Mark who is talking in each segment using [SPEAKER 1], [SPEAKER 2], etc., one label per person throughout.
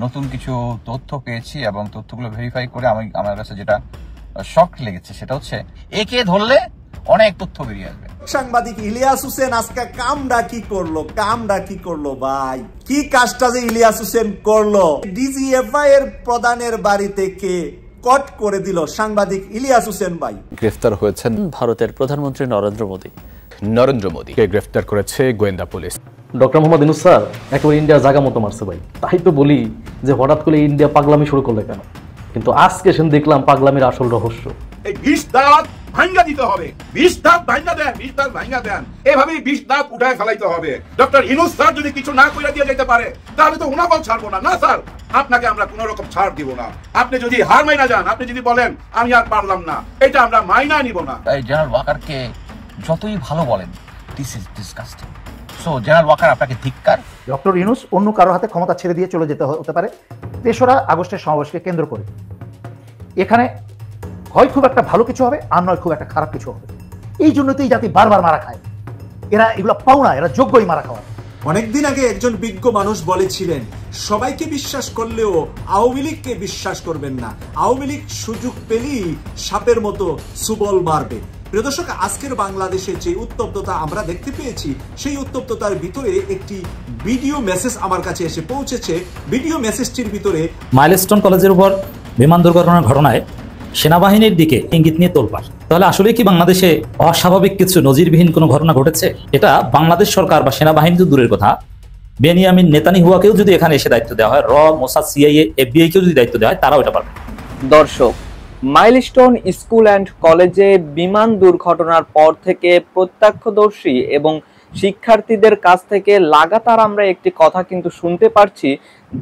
[SPEAKER 1] নতুন কিছু তথ্য পেয়েছি এবং তথ্যগুলো ভেরিফাই করে আমার কাছে যেটা শক লেগেছে সেটা হচ্ছে একে ধরলে অনেক তথ্য বেরিয়ে আসবে।
[SPEAKER 2] সাংবাদিক ইলিয়াস হোসেন আজকে কামটা কি করলো ভাই, কি কাজটা যে ইলিয়াস হোসেন করলো। ডিজিএফআই এর প্রধানের বাড়ি থেকে কট করে দিল সাংবাদিক ইলিয়াস হোসেন ভাই।
[SPEAKER 3] গ্রেফতার হয়েছেন
[SPEAKER 4] ভারতের প্রধানমন্ত্রী নরেন্দ্র মোদীকে
[SPEAKER 3] গ্রেফতার করেছে গোয়েন্দা police.
[SPEAKER 5] Doctor Mohammad Yunus sir একেবারে ইন্ডিয়া জায়গা মতো মারছে ভাই। তাই তো বলি যে হঠাৎ করে ইন্ডিয়া পাগলামি শুরু করলে কেন, কিন্তু আজকে সেন দেখলাম পাগলামির আসল রহস্য।
[SPEAKER 6] এই 20 দাঁত ভাঙা দিতে হবে, 20 দাঁত ভাঙা দেন, এভাবেই 20 দাঁত উঠায় ফেলাইতে হবে। ডক্টর ইউনূস স্যার যদি কিছু না কইরা দিয়ে যেতে পারে তাহলে তো উনাকেও ছাড়বো না। না স্যার, আপনাকে আমরা কোনো রকম ছাড় দিব না। আপনি যদি হার মাইনা যান, আপনি যদি বলেন আমি আর পারলাম না, এটা আমরা মাইনা নিব না।
[SPEAKER 1] এই জেনারেল ওয়াকারকে যতই ভালো বলেন, this is disgusting. So general Walker আপনাকে ধিক্কার।
[SPEAKER 7] ডক্টর ইউনূস অন্য কারো হাতে ক্ষমতা ছেড়ে দিয়ে চলে যেতে হতে পারে ৩রা আগস্টের সমাবেশকে কেন্দ্র করে। এখানে হয় খুব একটা ভালো কিছু হবে, আর নয় খুব একটা খারাপ কিছু হবে। এই জন্যই তো এই জাতি বারবার মারা খায়। এরা এগুলো পাও না, এরা যোগ্যই মারা খাওয়ার।
[SPEAKER 2] অনেকদিন আগে একজন বিজ্ঞ মানুষ বলেছিলেন, সবাইকে বিশ্বাস করলেও আওয়ামী লীগকে বিশ্বাস করবেন না। আওয়ামী লীগ সুযোগ পেলেই সাপের মতো সুবল মারবে। প্রিয় দর্শক, আজকের বাংলাদেশে যে উত্তপ্ততা আমরা দেখতে পেয়েছি, সেই উত্তপ্ততার ভিতরে একটি ভিডিও মেসেজ আমার কাছে এসে পৌঁছেছে। ভিডিও মেসেজটির ভিতরে
[SPEAKER 8] মাইলস্টোন কলেজের উপর বিমান দুর্ঘটনার ঘটনায় সেনাবাহিনীর দিকে ইঙ্গিত নিয়ে তোলপাড়। তাহলে আসলে কি বাংলাদেশে অস্বাভাবিক কিছু নজিরবিহীন কোনো ঘটনা ঘটেছে? এটা বাংলাদেশ সরকার বা সেনাবাহিনী তো দূরের কথা, বেনিয়ামিন নেতানিয়াহুকেও যদি এখানে এসে দায়িত্ব দেওয়া হয়, মোসাদ, সিআইএ, এফবিআই কেও যদি দায়িত্ব দেওয়া হয়, তারাও এটা পারবে।
[SPEAKER 4] দর্শক, মাইলস্টোন স্কুল অ্যান্ড কলেজে বিমান দুর্ঘটনার পর থেকে প্রত্যক্ষদর্শী এবং শিক্ষার্থীদের কাছ থেকে লাগাতার আমরা একটি কথা কিন্তু শুনতে পারছি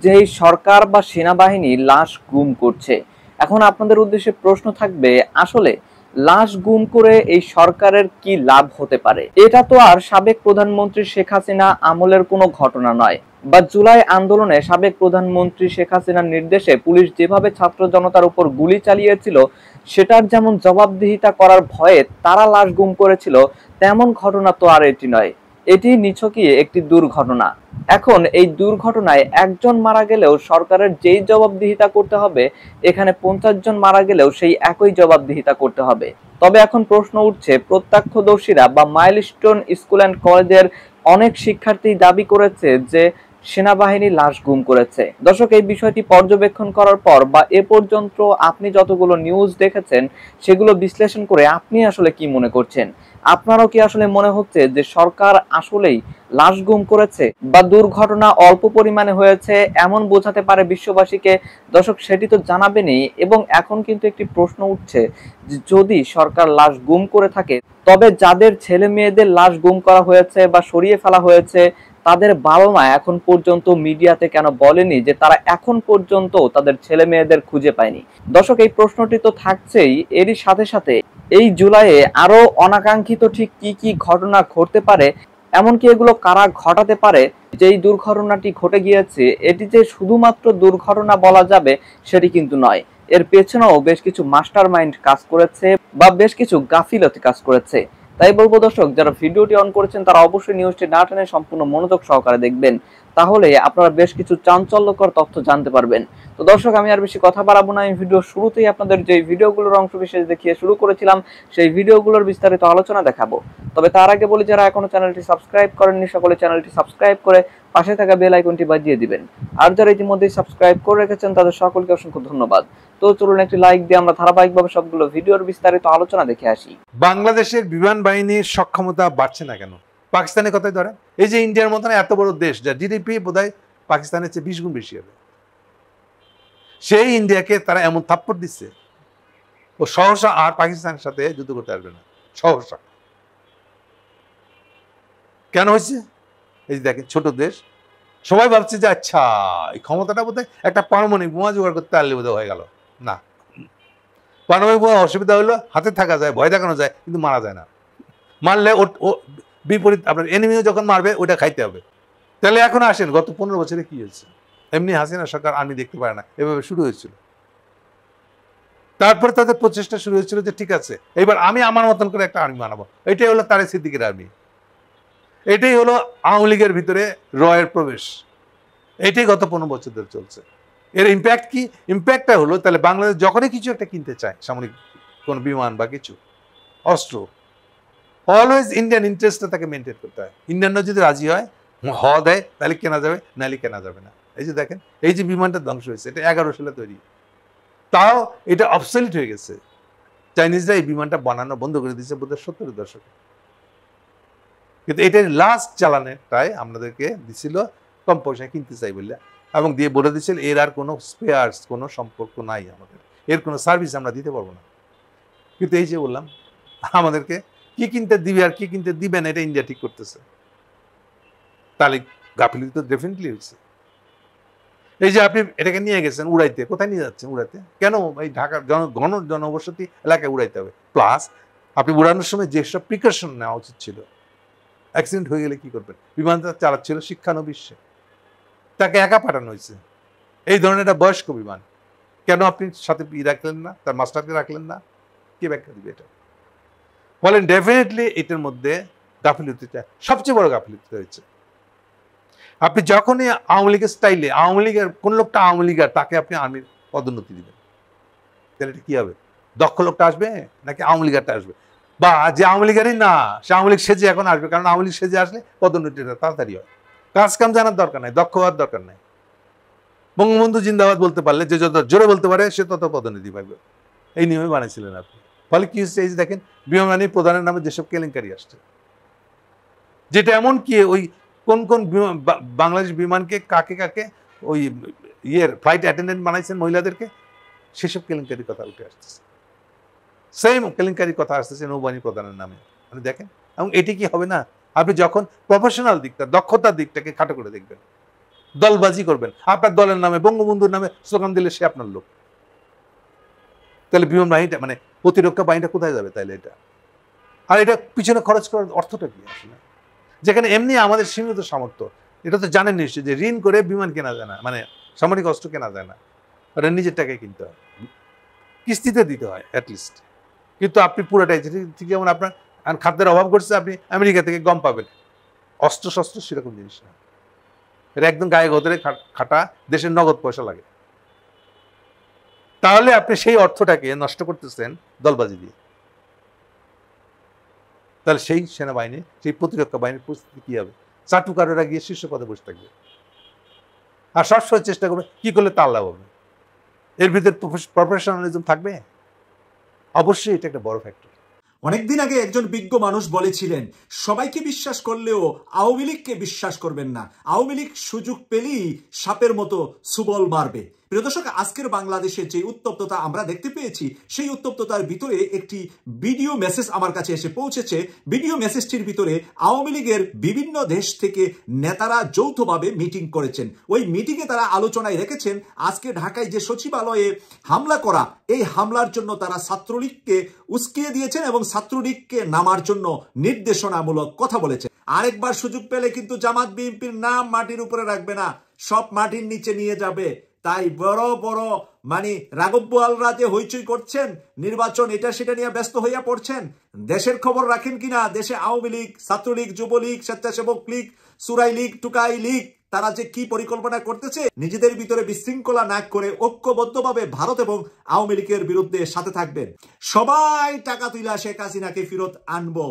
[SPEAKER 4] যে সরকার বা সেনাবাহিনী লাশ গুম করছে। এখন আপনাদের উদ্দেশ্যে প্রশ্ন থাকবে, আসলে লাশ গুম করে এই সরকারের কি লাভ হতে পারে? এটা তো আর সাবেক প্রধানমন্ত্রী শেখ হাসিনা আমলের কোনো ঘটনা নয়, বা জুলাই আন্দোলনে সাবেক প্রধানমন্ত্রী শেখ হাসিনার নির্দেশে পুলিশ যেভাবে ছাত্র জনতার উপর গুলি চালিয়েছিল, সেটার যেমন জবাবদিহিতা করার ভয়ে তারা লাশ গুম করেছিল, তেমন ঘটনা তো আর এটি নয়। এটি নিছকই একটি দুর্ঘটনা। এখন এই দুর্ঘটনায় একজন মারা গেলেও সরকারের যেই জবাবদিহিতা করতে হবে, এখানে 50 জন মারা গেলেও সেই একই জবাবদিহিতা করতে হবে। তবে এখন প্রশ্ন উঠছে, প্রত্যক্ষদর্শীরা বা মাইলস্টোন স্কুল অ্যান্ড কলেজের অনেক শিক্ষার্থী দাবি করেছে যে সেনাবাহিনী লাশ গুম করেছে। দর্শক, এই বিষয়টি পর্যবেক্ষণ করার পর বা এ পর্যন্ত আপনি যতগুলো নিউজ দেখেছেন সেগুলো বিশ্লেষণ করে আপনি আসলে কি মনে করছেন? আপনারও কি আসলে মনে হচ্ছে যে সরকার আসলেই লাশ গুম করেছে, বা দুর্ঘটনা অল্প পরিমাণে হয়েছে এমন বোঝাতে পারে বিশ্ববাসীকে? দর্শক, সেটি তো জানাবেনই। এবং এখন কিন্তু একটি প্রশ্ন উঠছে যে যদি সরকার লাশ গুম করে থাকে, তবে যাদের ছেলে মেয়েদের লাশ গুম করা হয়েছে বা সরিয়ে ফেলা হয়েছে, তাদের বাবা মা এখন পর্যন্ত মিডিয়াতে কেন বলেনি যে তারা এখন পর্যন্ত তাদের ছেলে মেয়েদের খুঁজে পায়নি? দর্শক, এই প্রশ্নটি তো থাকছেই। এরই সাথে সাথে এই জুলাইয়ে আরো অনাকাঙ্ক্ষিত ঠিক কি কি ঘটনা ঘটতে পারে, এমনকি এগুলো কারা ঘটাতে পারে? যেই দুর্ঘটনাটি ঘটে গিয়েছে, এটি যে শুধুমাত্র দুর্ঘটনা বলা যাবে সেটি কিন্তু নয়। এর পেছনেও বেশ কিছু মাস্টার মাইন্ড কাজ করেছে বা বেশ কিছু গাফিলতি কাজ করেছে। তাই বলবো দর্শক, যারা ভিডিওটি অন করেছেন তারা অবশ্যই নিউজটি না টেনে সম্পূর্ণ মনোযোগ সহকারে দেখবেন, তাহলে আপনারা বেশ কিছু চাঞ্চল্যকর তথ্য জানতে পারবেন। তো দর্শক, আমি আর বেশি কথা বাড়াবো না। আমি ভিডিও শুরুতেই আপনাদের যে ভিডিওগুলোর অংশ বিশেষ দেখিয়ে শুরু করেছিলাম, সেই ভিডিওগুলোর বিস্তারিত আলোচনা দেখাবো। তবে তার আগে বলি, যারা এখনো চ্যানেলটি সাবস্ক্রাইব করেননি সকলে চ্যানেলটি সাবস্ক্রাইব করে পাশে থাকা বেল আইকনটি বাজিয়ে দিবেন। আর যারা ইতিমধ্যেই সাবস্ক্রাইব করে রেখেছেন তাদের সকলকে অসংখ্য ধন্যবাদ। তো চলুন একটি লাইক দিয়ে আমরা ধারাবাহিকভাবে সবগুলো ভিডিওর বিস্তারিত আলোচনা দেখে আসি।
[SPEAKER 9] বাংলাদেশের বিমান বাহিনীর সক্ষমতা বাড়ছে না কেন? পাকিস্তানের কথাই ধরেন, এই যে ইন্ডিয়ার মতন এত বড় দেশ, যা জিডিপি বোধহয় পাকিস্তানের চেয়ে 20 গুণ বেশি হবে, সেই ইন্ডিয়াকে তারা এমন থাপ্পড় দিচ্ছে, ও সহসা আর পাকিস্তানের সাথে যুদ্ধ করতে পারবে না। সহসা কেন হয়েছে? এই যে দেখেন, ছোট দেশ, সবাই ভাবছে যে আচ্ছা এই ক্ষমতাটা বোধহয় একটা পারমাণবিক বোমা জোগাড় করতে পারলে বোধহয় হয়ে গেল। না, পারমাণবিক বোমা অসুবিধা হলো হাতে থাকা যায়, ভয় দেখানো যায়, কিন্তু মারা যায় না। মারলে ও বিপরীত আপনার এনিমিও যখন মারবে ওটা খাইতে হবে। তাহলে এখন আসেন, গত 15 বছরে কি হয়েছে? এমনি হাসিনা সরকার আর্মি দেখতে পারে না, এভাবে শুরু হয়েছিল। তারপর তাদের প্রচেষ্টা শুরু হয়েছিল যে ঠিক আছে, এবার আমি আমার মতন করে একটা আর্মি বানাবো। এটাই হলো তারেক সিদ্দিকের আর্মি, এটাই হলো আওয়ামী লীগের ভিতরে রয়ের প্রবেশ। এটাই গত 15 বছর ধরে চলছে। এর ইম্প্যাক্ট কি? ইম্প্যাক্টটা হলো তাহলে বাংলাদেশ যখনই কিছু একটা কিনতে চায়, সামরিক কোনো বিমান বা কিছু অস্ত্র, অলওয়েজ ইন্ডিয়ান ইন্টারেস্টটা তাকে মেনটেন করতে হয়। ইন্ডিয়ানরা যদি রাজি হয় দেয় তাহলে কেনা যাবে, নাহলে কেনা যাবে না। এই যে দেখেন, এই যে বিমানটা ধ্বংস হয়েছে, এটা 11 সালে তৈরি, তাও এটা অবসলিট হয়ে গেছে। চাইনিজরা এই বিমানটা বানানো বন্ধ করে দিয়েছে বোধহয় 70-এর দশকে, কিন্তু এটার লাস্ট চালানেটাই আমাদেরকে দিছিল কম পয়সায় কিনতে চাই বললে, এবং দিয়ে বলে দিচ্ছিল এর আর কোনো স্পেয়ার্স, কোনো সম্পর্ক নাই আমাদের, এর কোনো সার্ভিস আমরা দিতে পারবো না। কিন্তু এই যে বললাম, আমাদেরকে কি কিনতে দিবে আর কি কিনতে দিবে না এটা ইন্ডিয়া ঠিক করতেছে। তাহলে গাফিলতি তো ডেফিনেটলি হয়েছে। এই যে আপনি এটাকে নিয়ে গেছেন উড়াইতে, কোথায় নিয়ে যাচ্ছেন উড়াইতে? কেন এই ঢাকার ঘন জনবসতি এলাকায় উড়াইতে হবে? প্লাস আপনি উড়ানোর সময় যেসব প্রিকশন নেওয়া উচিত ছিল, অ্যাক্সিডেন্ট হয়ে গেলে কি করবেন? বিমানটা চালাচ্ছিল শিক্ষানবিশে, তাকে একা পাঠানো হয়েছে। এই ধরনের একটা বয়স্ক বিমান, কেন আপনি সাথে রাখলেন না, তার মাস্টারকে রাখলেন না? কে ব্যাখ্যা দিবে এটা? বলেন ডেফিনেটলি এটার মধ্যে গাফিলতিটা সবচেয়ে বড় গাফিলতি হয়েছে। আপনি যখনই আওয়ামী লীগের স্টাইলে, আওয়ামী লীগের কোন লোকটা আওয়ামী লীগের, তাকে আপনি আর্মির পদোন্নতি দিবেন, তাহলে এটা কি হবে? দক্ষ লোকটা আসবে নাকি আওয়ামী লীগারটা আসবে? বা যে আওয়ামী লীগেরই না, সে আওয়ামী লীগ সেজে এখন আসবে, কারণ আওয়ামী লীগ সেজে আসলে পদোন্নতিটা তাড়াতাড়ি হয়। কাজ কাম জানার দরকার নাই, দক্ষ হওয়ার দরকার নাই। বঙ্গবন্ধু জিন্দাবাদ বলতে পারলে, যে যত জোরে বলতে পারে সে তত পদোন্নতি পাবে, এই নিয়মে বানিয়েছিলেন আপনি। ফলে কি হচ্ছে, এই যে দেখেন বিমান বাহিনী প্রধানের নামে যেসব কেলেঙ্কারি আসছে, যেটা এমন কি ওই কোন কোন বাংলাদেশ বিমানকে কাকে কাকে ওই ফ্লাইট অ্যাটেন্ডেন্ট বানাইছেন মহিলাদেরকে, সেসব কেলেঙ্কারির কথা উঠে আসতেছে। সেম কেলেঙ্কারির কথা আসতেছে নৌবাহিনী প্রধানের নামে। মানে দেখেন, এবং এটি কি হবে না, আপনি যখন প্রফেশনাল দিকটা, দক্ষতার দিকটাকে খাটো করে দেখবেন, দলবাজি করবেন, আপনার দলের নামে বঙ্গবন্ধুর নামে স্লোগান দিলে সে আপনার লোক, তাহলে বিমান বাহিনীটা মানে প্রতিরক্ষা বাহিনীটা কোথায় যাবে? তাহলে এটা আর এটা পিছনে খরচ করার অর্থটা কি আসলে? যেখানে এমনি আমাদের সীমিত সামর্থ্য, এটা তো জানেন নিশ্চয়ই যে ঋণ করে বিমান কেনা যায় না, মানে সামরিক অস্ত্র কেনা যায় না, ওটা নিজের টাকায় কিনতে হয়, কিস্তিতে দিতে হয় অ্যাটলিস্ট। কিন্তু আপনি পুরোটাই, ঠিক যেমন আপনার খাদ্যের অভাব করছে, আপনি আমেরিকা থেকে গম পাবেন, অস্ত্র শস্ত্র সেরকম জিনিস না, এটা একদম গায়ে গদরে খাটা, দেশের নগদ পয়সা লাগে। তাহলে আপনি সেই অর্থটাকে নষ্ট করতেছেন দলবাজি দিয়ে। তাহলে সেই সেনাবাহিনী, সেই প্রতিরক্ষা বাহিনীর পরিস্থিতি কি হবে? চাটুকারেরা গিয়ে শীর্ষ পদে বসে থাকবে, আর সবসময় চেষ্টা করবে কি করলে তার লাভ হবে। এর ভিতরে প্রফেশনালিজম থাকবে, অবশ্যই এটা একটা বড় ফ্যাক্টর।
[SPEAKER 2] অনেকদিন আগে একজন বিজ্ঞ মানুষ বলেছিলেন, সবাইকে বিশ্বাস করলেও আওয়ামী লীগকে বিশ্বাস করবেন না, আওয়ামী লীগ সুযোগ পেলেই সাপের মতো সুবল মারবে। প্রিয় দর্শক, আজকের বাংলাদেশে যে উত্তপ্ততা আমরা দেখতে পেয়েছি, সেই উত্তপ্ততার ভিতরে একটি ভিডিও মেসেজ আমার কাছে এসে পৌঁছেছে। ভিডিও মেসেজটির ভিতরে আওয়ামী লীগের বিভিন্ন দেশ থেকে নেতারা যৌথভাবে মিটিং করেছেন। ওই মিটিংয়ে তারা আলোচনায় রেখেছেন আজকে ঢাকায় যে সচিবালয়ে হামলা করা, এই হামলার জন্য তারা ছাত্রলীগকে উস্কিয়ে দিয়েছেন এবং ছাত্রলীগকে নামার জন্য নির্দেশনামূলক কথা বলেছেন। আরেকবার সুযোগ পেলে কিন্তু জামাত বিএনপির নাম মাটির উপরে রাখবে না, সব মাটির নিচে নিয়ে যাবে। তাই বড় বড় মানে রাঘব বোয়ালরা যে হইচই করছেন, নির্বাচন এটা সেটা নিয়ে ব্যস্ত হইয়া পড়ছেন, দেশের খবর রাখেন কিনা? দেশে আওয়ামী লীগ, ছাত্রলীগ, যুবলীগ, স্বেচ্ছাসেবক লীগ, সুরাই লীগ, টুকাই লীগ, তারা যে কি পরিকল্পনা করতেছে, নিজেদের ভিতরে বিশৃঙ্খলা না করে ঐক্যবদ্ধভাবে ভারত এবং আওয়ামী লীগের বিরুদ্ধে সাথে থাকবেন। সবাই টাকা তুইলা শেখ হাসিনাকে ফেরত আনবো।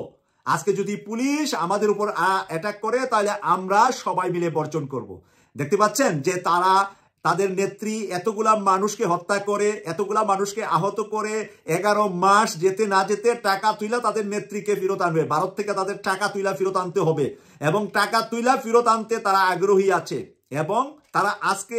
[SPEAKER 2] আজকে যদি পুলিশ আমাদের উপর অ্যাটাক করে, তাহলে আমরা সবাই মিলে বর্জন করব। দেখতে পাচ্ছেন যে তারা তাদের নেত্রী এতগুলা মানুষকে হত্যা করে, এতগুলা মানুষকে আহত করে, 11 মাস যেতে না যেতে টাকা তুইলা তাদের নেত্রীকে ফেরত আনবে। ভারত থেকে তাদের টাকা তুইলা ফেরত আনতে হবে, এবং টাকা তুইলা ফেরত আনতে তারা আগ্রহী আছে। এবং তারা আজকে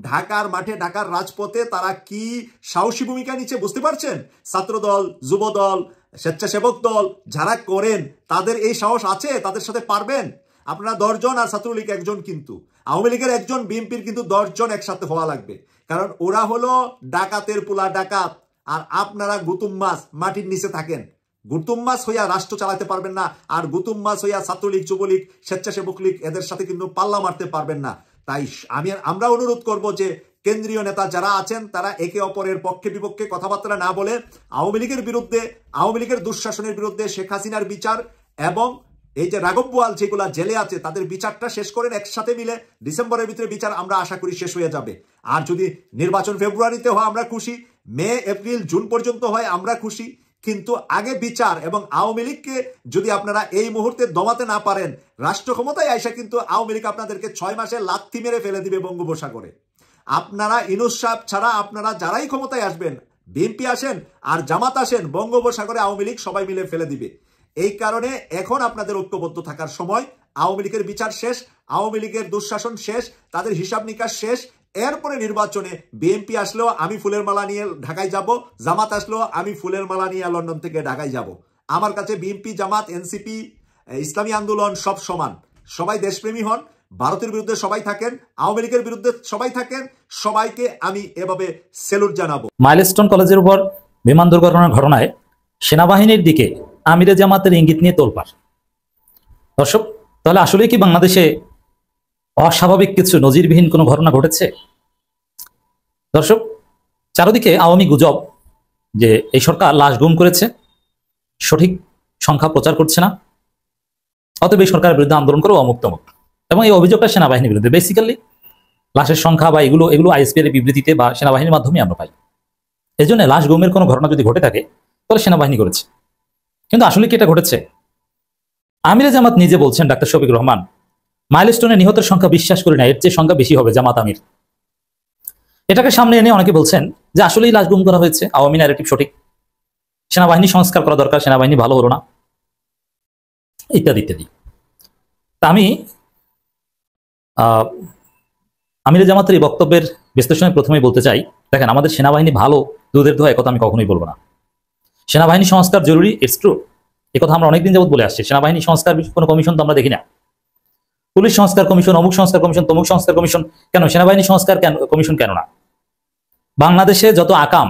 [SPEAKER 2] ঢাকার মাঠে, ঢাকার রাজপথে তারা কি সাহসী ভূমিকা নিচ্ছে বুঝতে পারছেন? ছাত্রদল, যুবদল, স্বেচ্ছাসেবক দল যারা করেন, তাদের এই সাহস আছে? তাদের সাথে পারবেন? আপনারা 10 জন আর ছাত্রলীগ 1 জন, কিন্তু আওয়ামী লীগের 1 জন, বিএনপির কিন্তু 10 জন একসাথে হওয়া লাগবে। কারণ ওরা হলো ডাকাতের পোলা ডাকাত, আর আপনারা গুতুম মাছ মাটির নিচে থাকেন। গুতুম মাছ হইয়া রাষ্ট্র চালাতে পারবেন না, আর গুতুম মাছ হইয়া ছাত্রলীগ, যুবলীগ, স্বেচ্ছাসেবক লীগ এদের সাথে কিন্তু পাল্লা মারতে পারবেন না। তাই আমরা অনুরোধ করব যে কেন্দ্রীয় নেতা যারা আছেন, তারা একে অপরের পক্ষে বিপক্ষে কথাবার্তা না বলে আওয়ামী লীগের বিরুদ্ধে, আওয়ামী লীগের দুঃশাসনের বিরুদ্ধে, শেখ হাসিনার বিচার এবং এই যে রাঘব বোয়াল যেগুলা জেলে আছে তাদের বিচারটা শেষ করেন একসাথে মিলে, ডিসেম্বরের ভিতরে বিচার আমরা আশা করি শেষ হয়ে যাবে। আর যদি নির্বাচন ফেব্রুয়ারিতে হয় আমরা খুশি, মে এপ্রিল জুন পর্যন্ত হয় আমরা খুশি, কিন্তু আগে বিচার। এবং আওয়ামী লীগকে যদি আপনারা এই মুহূর্তে দমাতে না পারেন, রাষ্ট্র ক্ষমতায় আইসা কিন্তু আওয়ামী লীগ আপনাদেরকে 6 মাসে লাথি মেরে ফেলে দিবে বঙ্গোপসাগরে। আপনারা ইউনূস সাহেব ছাড়া আপনারা যারাই ক্ষমতায় আসবেন, বিএনপি আসেন আর জামাত আসেন, বঙ্গোপসাগরে আওয়ামী লীগ সবাই মিলে ফেলে দিবে। এই কারণে এখন আপনাদের ঐক্যবদ্ধ থাকার সময়। আওয়ামী লীগের বিচার শেষ, আওয়ামী লীগের দুঃশাসন শেষ, তাদের হিসাব নিকাশ শেষ। এরপরে নির্বাচনে বিএনপি আসলেও আমি ফুলের মালা নিয়ে ঢাকায় যাব, জামাত আসলেও আমি ফুলের মালা নিয়ে লন্ডন থেকে ঢাকায় যাব। আমার কাছে বিএনপি, জামাত, এনসিপি, ইসলামী আন্দোলন সব সমান। সবাই দেশপ্রেমী হন, ভারতের বিরুদ্ধে সবাই থাকেন, আওয়ামী লীগের বিরুদ্ধে সবাই থাকেন, সবাইকে আমি এভাবে স্যালুট জানাবো।
[SPEAKER 8] মাইলস্টোন কলেজের উপর বিমান দুর্ঘটনার ঘটনায় সেনাবাহিনীর দিকে আমিরে জামাতের ইঙ্গিত নিয়ে তোলপাড়। দর্শক, তাহলে আসলে কি বাংলাদেশে অস্বাভাবিক কিছু নজিরবিহীন কোনো ঘটনা ঘটেছে? দর্শক, চারদিকে আওয়ামী গুজব যে এই সরকার লাশ গুম করেছে, সঠিক সংখ্যা প্রচার করছে না, অতএব এই সরকারের বিরুদ্ধে আন্দোলন করে অমুক তমুক, এবং এই অভিযোগটা সেনাবাহিনীর বিরুদ্ধে। বেসিক্যালি লাশের সংখ্যা বা এগুলো আইএসপি এর বিবৃতিতে বা সেনাবাহিনীর মাধ্যমে আমরা পাই। এই জন্য লাশ গুমের কোনো ঘটনা যদি ঘটে থাকে তাহলে সেনাবাহিনী করেছে। কিন্তু আসলে কি এটা ঘটেছে? আমিরে জামাত নিজে বলছেন, ডাক্তার শফিক রহমান, মাইলস্টোনে নিহতের সংখ্যা বিশ্বাস করি না, এর চেয়ে সংখ্যা বেশি হবে জামাত আমির। এটাকে সামনে এনে অনেকে বলছেন যে আসলেই লাশ গুম করা হয়েছে, আওয়ামী ন্যারেটিভ সঠিক, সেনাবাহিনী সংস্কার করা দরকার, সেনাবাহিনী ভালো হলো না, ইত্যাদি ইত্যাদি। তা আমি আমিরে জামাতের এই বক্তব্যের বিশ্লেষণে প্রথমেই বলতে চাই, দেখেন, আমাদের সেনাবাহিনী ভালো দুধের দোয়া একথা আমি কখনোই বলবো না। সেনাবাহিনী সংস্কার জরুরি, ইটস ট্রু, একথা আমরা অনেকদিন যাবত বলে আসছি। সেনাবাহিনী সংস্কার কোনো কমিশন তো আমরা দেখি না, পুলিশ সংস্কার কমিশন, অমুক সংস্কার কমিশন, তমুক সংস্কার কমিশন, কেন সেনাবাহিনী সংস্কার কমিশন কেন না? বাংলাদেশে যত আকাম,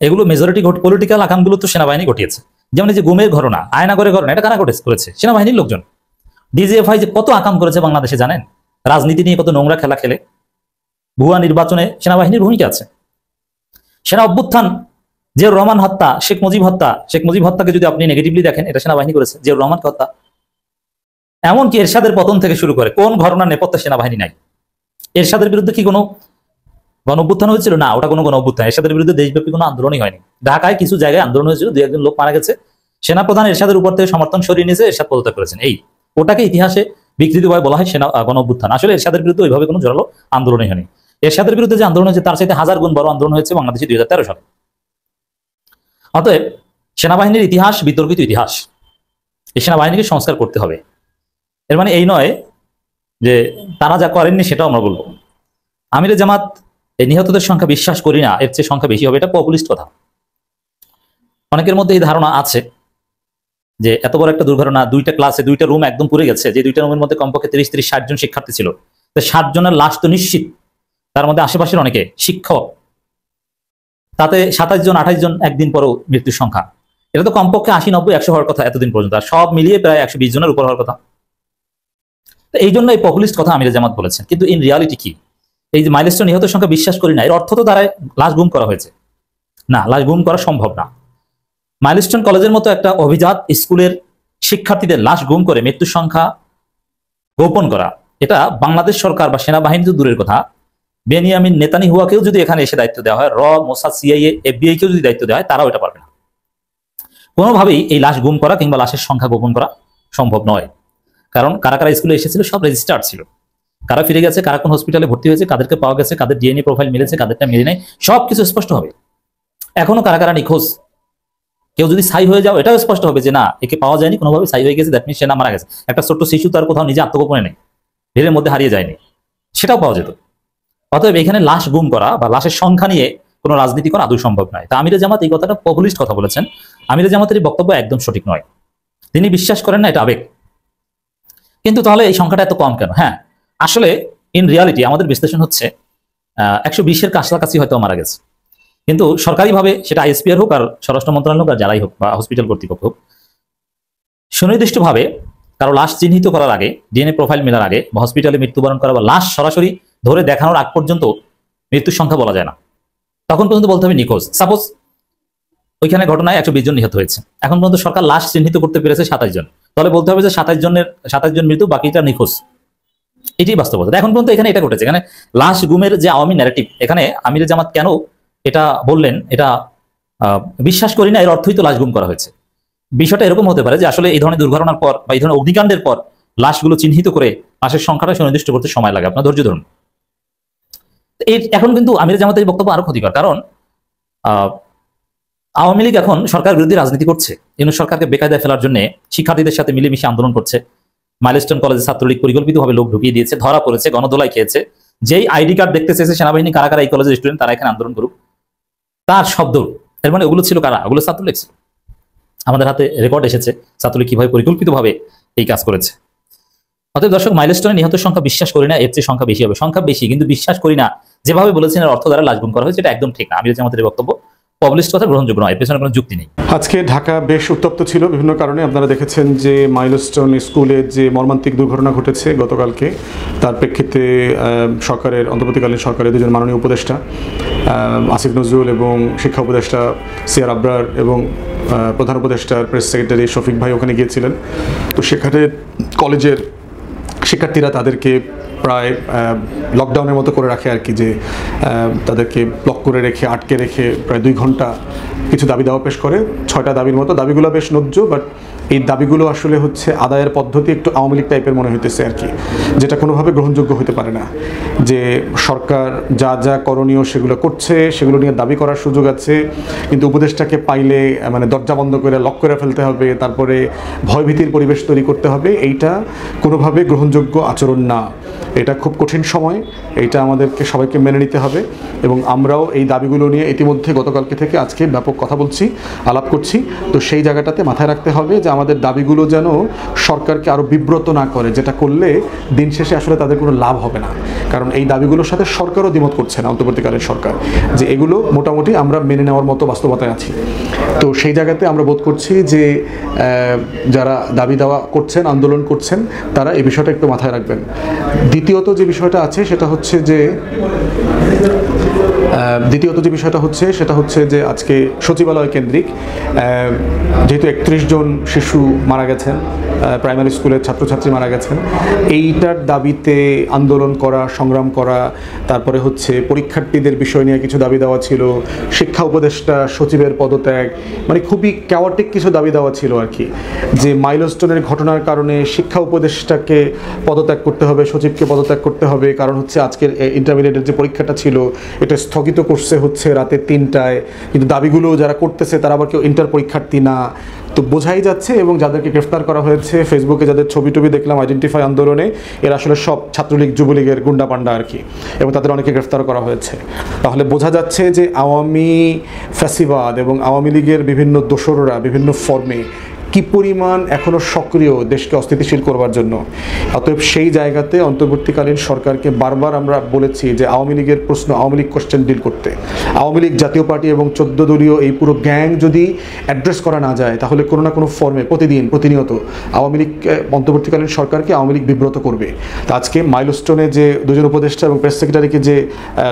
[SPEAKER 8] এগুলো মেজরিটি পলিটিক্যাল আকামগুলো তো সেনাবাহিনী ঘটিয়েছে। যেমন এই যে গুমের ঘটনা, আয়নাগরের ঘটনা, এটা কারা করেছে? সেনাবাহিনীর লোকজন। ডিজিএফআই যে কত আকাম করেছে বাংলাদেশে জানেন? রাজনীতি নিয়ে কত নোংরা খেলা খেলে, ভুয়া নির্বাচনে সেনাবাহিনীর ভূমিকা আছে। সেনা অভ্যুত্থান, জিয়াউর রহমান হত্যা, শেখ মুজিব হত্যাকে যদি আপনি নেগেটিভলি দেখেন, এটা সেনাবাহিনী করেছে, জিয়াউর রহমানকে হত্যা। এমনকি এরশাদের পতন থেকে শুরু করে কোন ঘটনার নেপথ্যে সেনাবাহিনী নাই? এরশাদের বিরুদ্ধে কি কোনো গণ অভ্যুত্থান হয়েছিল? না, ওটা কোনো গণ অভ্যুত্থান। এরশাদের বিরুদ্ধে দেশব্যাপী কোনো আন্দোলনই হয়নি। ঢাকায় কিছু জায়গায় আন্দোলন হয়েছিল, 2-1 লোক মারা গেছে, সেনাপ্রধান এরশাদের উপর থেকে সমর্থন সরিয়ে নিয়েছে, এরশাদ পদত্যাগ করেছেন। ওটাকে ইতিহাসে বিকৃতভাবে বলা হয় সেনা গণ অভ্যুত্থান। আসলে এরশাদের বিরুদ্ধে ওইভাবে কোনো জোরালো আন্দোলনই হয়নি। এরশাদের বিরুদ্ধে যে আন্দোলন হয়েছে তার চাইতে 1000 গুণ বড় আন্দোলন হয়েছে বাংলাদেশে 2013 সালে। অতএব সেনাবাহিনীর ইতিহাস বিতর্কিত ইতিহাস, এই সেনাবাহিনীকে সংস্কার করতে হবে। এর মানে এই নয় যে তারা যা করেননি সেটাও আমরা বলবো। আমিরে জামাত এই নিহতদের সংখ্যা বিশ্বাস করি না, এর চেয়ে সংখ্যা বেশি হবে, এটা পপুলিস্ট কথা। অনেকের মধ্যে এই ধারণা আছে যে এত বড় একটা দুর্ঘটনা, 2টা ক্লাসে 2টা রুম একদম পুড়ে গেছে, যে 2টা রুমের মধ্যে কমপক্ষে 30-60 জন শিক্ষার্থী ছিল, তো 60 জনের লাশ তো নিশ্চিত, তার মধ্যে আশেপাশের অনেকে শিক্ষক, তাতে 27 জন 28 জন একদিন পরও মৃত্যুর সংখ্যা, এটা তো কমপক্ষে 80-90-100 হওয়ার কথা এতদিন পর্যন্ত, আর সব মিলিয়ে প্রায় 120 জনের উপর হওয়ার কথা। তো এই জন্য এই পপুলিস্ট কথা আমিরে জামাত বলেছেন। কিন্তু ইন রিয়ালিটি কি? এই যে মাইলস্টোন নিহতের সংখ্যা বিশ্বাস করি না, এর অর্থ তো দ্বারায় লাশ গুম করা হয়েছে না, লাশ গুম করা সম্ভব না। মাইলস্টোন কলেজের মতো একটা অভিজাত স্কুলের শিক্ষার্থীদের লাশ গুম করে মৃত্যুর সংখ্যা গোপন করা, এটা বাংলাদেশ সরকার বা সেনাবাহিনী তো দূরের কথা, বেনিয়ামিন নেতানিয়াহুকেও যদি এখানে এসে দায়িত্ব দেওয়া হয়, মোসাদ, সিআইএ, এফবিআই কেও যদি দায়িত্ব দেওয়া হয়, তারাও এটা পারবে না। কোনোভাবেই এই লাশ গুম করা কিংবা লাশের সংখ্যা গোপন করা সম্ভব নয়। কারণ কারা কারা স্কুলে এসেছিল সব রেজিস্টার্ড ছিল, কারা ফিরে গেছে, কারা কোন হসপিটালে ভর্তি হয়েছে, কাদেরকে পাওয়া গেছে, কাদের ডিএনএ প্রোফাইল মিলেছে, কাদেরটা মিলে নেই, সবকিছু স্পষ্ট হবে। এখনো কারা কারা নিখোঁজ, কেউ যদি ছাই হয়ে যাও এটাও স্পষ্ট হবে যে না, একে পাওয়া যায়নি, কোনোভাবে ছাই হয়ে গেছে, দ্যাট মিনস সে না মারা গেছে। একটা ছোট্ট শিশু তার কোথাও নিজে আত্মগোপনে নেই, ভিড়ের মধ্যে হারিয়ে যায়নি, সেটাও পাওয়া যেত। অতএব এখানে লাশ গুম করা বা লাশের সংখ্যা নিয়ে কোনো রাজনীতি করা আদৌ সম্ভব নয়। তা আমিরে জামাত এই কথাটা পপুলিস্ট কথা বলেছেন। আমিরে জামাতের এই বক্তব্য একদম সঠিক নয়, তিনি বিশ্বাস করেন না, এটা আবেগ। কিন্তু তাহলে এই সংখ্যাটা এত কম কেন? হ্যাঁ, আসলে ইন রিয়ালিটি আমাদের বিশ্লেষণ হচ্ছে 120-এর কাছাকাছি হয়তো মারা গেছে, কিন্তু সরকারিভাবে সেটা আইএসপিআর হোক আর স্বরাষ্ট্র মন্ত্রণালয় হোক আর যারাই হোক বা হসপিটাল কর্তৃপক্ষ হোক, সুনির্দিষ্টভাবে কারো লাশ চিহ্নিত করার আগে, ডিএনএ প্রোফাইল মেলার আগে বা হসপিটালে মৃত্যুবরণ করা বা লাশ সরাসরি ধরে দেখানোর আগ পর্যন্ত মৃত্যুর সংখ্যা বলা যায় না। তখন পর্যন্ত বলতে হবে নিখোঁজ। সাপোজ ওইখানে ঘটনায় 120 জন নিহত হয়েছে, এখন পর্যন্ত সরকার লাশ চিহ্নিত করতে পেরেছে 27 জন, তাহলে বলতে হবে যে 27 জন মৃত, বাকিটা নিখোঁজ। এটাই বাস্তবতা। এখন পর্যন্ত এখানে এটা ঘটেছে, এখানে লাশ গুমের যে আওয়ামী ন্যারেটিভ, এখানে আমির জামাত কেন এটা বললেন, এটা বিশ্বাস করি না, এর অর্থই তো লাশ গুম করা হয়েছে। বিষয়টা এরকম হতে পারে যে আসলে এই ধরনের দুর্ঘটনার পর বা এই ধরনের অগ্নিকাণ্ডের পর লাশগুলো চিহ্নিত করে লাশের সংখ্যাটা সুনির্দিষ্ট করতে সময় লাগে, আপনার ধৈর্য ধরুন। এখন কিন্তু আমির জামাতের বক্তব্য আরো ক্ষতিকর, কারণ আওয়ামী লীগ এখন সরকার বিরোধী রাজনীতি করছে। ইউনূস সরকারকে বেকায়দায় ফেলার জন্য শিক্ষার্থীদের সাথে মিলেমিশে আন্দোলন করছে। মাইলস্টোন কলেজে ছাত্রলীগ পরিকল্পিতভাবে লোক ঢুকিয়ে দিয়েছে, ধরা পড়েছে, গণদোলাই খেয়েছে। যেই আইডি কার্ড দেখতে চেয়েছে সেনাবাহিনী, কারা কারা এই কলেজের স্টুডেন্ট, তারা এখানে আন্দোলন করুক, তার শব্দ। এর মানে ওগুলো ছিল কারা? ওগুলো ছাত্রলীগ। আমাদের হাতে রেকর্ড এসেছে ছাত্রলীগ কিভাবে পরিকল্পিতভাবে এই কাজ করেছে। অতএব দর্শক, মাইলস্টোনে নিহতের সংখ্যা বিশ্বাস করি না, এর চেয়ে সংখ্যা বেশি হবে। সংখ্যা বেশি, কিন্তু বিশ্বাস করি না যেভাবে বলেছেন এর অর্থ দ্বারা লাশ গুম করা হয়েছে, এটা একদম ঠিক না। আমির জামাতের বক্তব্য পবলিশ কথা গ্রহণযোগ্য নয়, এর পেছনে কোনো যুক্তি নেই।
[SPEAKER 10] আজকে ঢাকা বেশ উত্তপ্ত ছিল বিভিন্ন কারণে। আপনারা দেখেছেন যে মাইলস্টোন স্কুলে যে মর্মান্তিক দুর্ঘটনা ঘটেছে গতকালকে, তার প্রেক্ষিতে সরকারের, অন্তর্বর্তীকালীন সরকারের দুজন মাননীয় উপদেষ্টা আসিফ নজরুল এবং শিক্ষা উপদেষ্টা সিআর আবরার এবং প্রধান উপদেষ্টার প্রেস সেক্রেটারি শফিক ভাই ওখানে গিয়েছিলেন। তো সেখানে কলেজের শিক্ষার্থীরা তাদেরকে প্রায় লকডাউনের মতো করে রাখে আর কি, যে তাদেরকে ব্লক করে রেখে, আটকে রেখে প্রায় 2 ঘন্টা কিছু দাবি দাওয়া পেশ করে। 6টা দাবির মতো। দাবিগুলো বেশ ন্যায্য, বাট এই দাবিগুলো আসলে হচ্ছে আদায়ের পদ্ধতি একটু আওয়ামী লীগ টাইপের মনে হইতেছে আর কি, যেটা কোনোভাবে গ্রহণযোগ্য হতে পারে না। যে সরকার যা যা করণীয় সেগুলো করছে, সেগুলো নিয়ে দাবি করার সুযোগ আছে, কিন্তু উপদেষ্টাকে পাইলে মানে দরজা বন্ধ করে লক করে ফেলতে হবে, তারপরে ভয়ভীতির পরিবেশ তৈরি করতে হবে, এইটা কোনোভাবে গ্রহণযোগ্য আচরণ না। এটা খুব কঠিন সময়, এইটা আমাদেরকে সবাইকে মেনে নিতে হবে। এবং আমরাও এই দাবিগুলো নিয়ে ইতিমধ্যে গতকালকে থেকে আজকে ব্যাপক কথা বলছি, আলাপ করছি। তো সেই জায়গাটাতে মাথায় রাখতে হবে যে আমাদের দাবিগুলো যেন সরকারকে আরও বিব্রত না করে, যেটা করলে দিন শেষে আসলে তাদের কোনো লাভ হবে না। কারণ এই দাবিগুলোর সাথে সরকারও দ্বিমত করছে না, অন্তর্বর্তীকালীন সরকার, যে এগুলো মোটামুটি আমরা মেনে নেওয়ার মতো বাস্তবতায় আছি। তো সেই জায়গাতে আমরা বোধ করছি যে যারা দাবি দাওয়া করছেন, আন্দোলন করছেন, তারা এই বিষয়টা একটু মাথায় রাখবেন। দ্বিতীয়ত যে বিষয়টা আছে সেটা হচ্ছে যে আজকে সচিবালয় কেন্দ্রিক যেহেতু 31 জন শিশু মারা গেছেন, প্রাইমারি স্কুলের ছাত্রছাত্রী মারা গেছেন, এইটার দাবিতে আন্দোলন করা, সংগ্রাম করা, তারপরে হচ্ছে পরীক্ষার্থীদের বিষয় নিয়ে কিছু দাবি দেওয়া ছিল, শিক্ষা উপদেষ্টা সচিবের পদত্যাগ, মানে খুবই ক্যাওয়াটিক কিছু দাবি দেওয়া ছিল আর কি। যে মাইলস্টোনের ঘটনার কারণে শিক্ষা উপদেষ্টাকে পদত্যাগ করতে হবে, সচিবকে পদত্যাগ করতে হবে, কারণ হচ্ছে আজকের ইন্টারমিডিয়েটের যে পরীক্ষাটা ছিল এটা স্থগিত করছে হচ্ছে রাতে 3টায়, কিন্তু দাবিগুলো যারা করতেছে তারা আবার কেউ ইন্টার পরীক্ষার্থী না। তো বোঝাই যাচ্ছে, এবং যাদেরকে গ্রেফতার করা হয়েছে ফেসবুকে যাদের ছবি টবি দেখলাম আইডেন্টিফাই আন্দোলনে, এরা আসলে সব ছাত্রলীগ যুবলীগের গুন্ডা পান্ডা আর কি, এবং তাদের অনেকে গ্রেফতার করা হয়েছে। তাহলে বোঝা যাচ্ছে যে আওয়ামী ফ্যাসিবাদ এবং আওয়ামী লীগের বিভিন্ন দোসররা বিভিন্ন ফর্মে কি পরিমাণ এখনো সক্রিয় দেশকে অস্থিতিশীল করবার জন্য। অতএব সেই জায়গাতে অন্তর্বর্তীকালীন সরকারকে বারবার আমরা বলেছি যে আওয়ামী লীগের প্রশ্ন, আওয়ামী লীগ কোশ্চেন ডিল করতে, আওয়ামী লীগ জাতীয় পার্টি এবং 14 দলীয় এই পুরো গ্যাং যদি অ্যাড্রেস করা না যায়, তাহলে কোনো না কোনো ফর্মে প্রতিনিয়ত আওয়ামী লীগ, অন্তর্বর্তীকালীন সরকারকে আওয়ামী লীগ বিব্রত করবে। তো আজকে মাইলস্টোনে যে 2 জন উপদেষ্টা এবং প্রেস সেক্রেটারিকে যে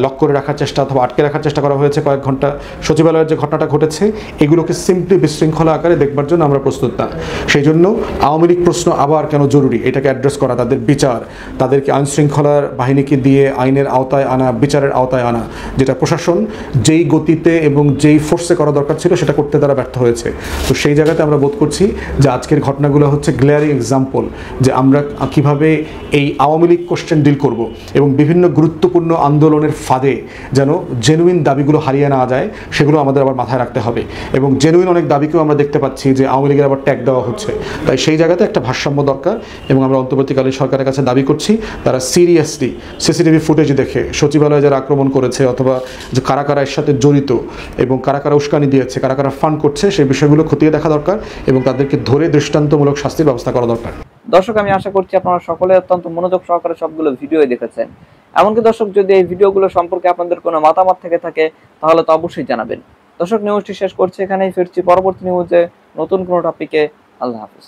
[SPEAKER 10] লক করে রাখার চেষ্টা অথবা আটকে রাখার চেষ্টা করা হয়েছে কয়েক ঘন্টা, সচিবালয়ের যে ঘটনাটা ঘটেছে, এগুলোকে সিম্পলি বিশৃঙ্খলা আকারে দেখবার জন্য আমরা প্রস্তুত না। সেই জন্য আওয়ামী লীগ প্রশ্ন আবার কেন জরুরি, এটাকে অ্যাড্রেস করা, তাদের বিচার, তাদেরকে আইন শৃঙ্খলার বাহিনীকে দিয়ে আইনের আওতায় আনা, বিচারের আওতায় আনা, যেটা প্রশাসন যেই গতিতে এবং যেই ফোর্সে করা দরকার ছিল সেটা করতে তারা ব্যর্থ হয়েছে। তো সেই জায়গাতে আমরা বোধ করছি যে আজকের ঘটনাগুলো হচ্ছে গ্লেয়ারিং এক্সাম্পল যে আমরা কিভাবে এই আওয়ামী লীগ কোশ্চেন ডিল করব, এবং বিভিন্ন গুরুত্বপূর্ণ আন্দোলনের ফাঁদে যেন জেনুইন দাবিগুলো হারিয়ে না যায়, সেগুলো আমাদের আবার মাথায় রাখতে হবে। এবং জেনুইন অনেক দাবিকেও আমরা দেখতে পাচ্ছি যে আওয়ামী লীগের আবার ট্যাগ দেওয়া হচ্ছে। তাই সেই জায়গাতে একটা ভারসাম্য দরকার, এবং আমরা অন্তর্বর্তীকালীন সরকারের কাছে দাবি করছি তারা সিরিয়াসলি সিসিটিভি ফুটেজ দেখে সচিবালয়ে যারা আক্রমণ করেছে অথবা যে কারা কারা এর সাথে জড়িত এবং কারা কারা উস্কানি দিয়েছে, কারা কারা ফান্ড করছে, সেই বিষয়গুলো খতিয়ে দেখা দরকার এবং তাদেরকে ধরে দৃষ্টান্তমূলক শাস্তির ব্যবস্থা করা দরকার।
[SPEAKER 4] দর্শক, আমি আশা করছি আপনারা সকলে অত্যন্ত মনোযোগ সহকারে সবগুলো ভিডিও দেখেছেন। এমনকি দর্শক, যদি এই ভিডিওগুলো সম্পর্কে আপনাদের কোনো মতামত থেকে থাকে তাহলে তো অবশ্যই জানাবেন। দর্শক, নিউজটি শেষ করছি এখানেই, ফিরছি পরবর্তী নিউজে নতুন কোনো টপিকে। আল্লাহ হাফিজ।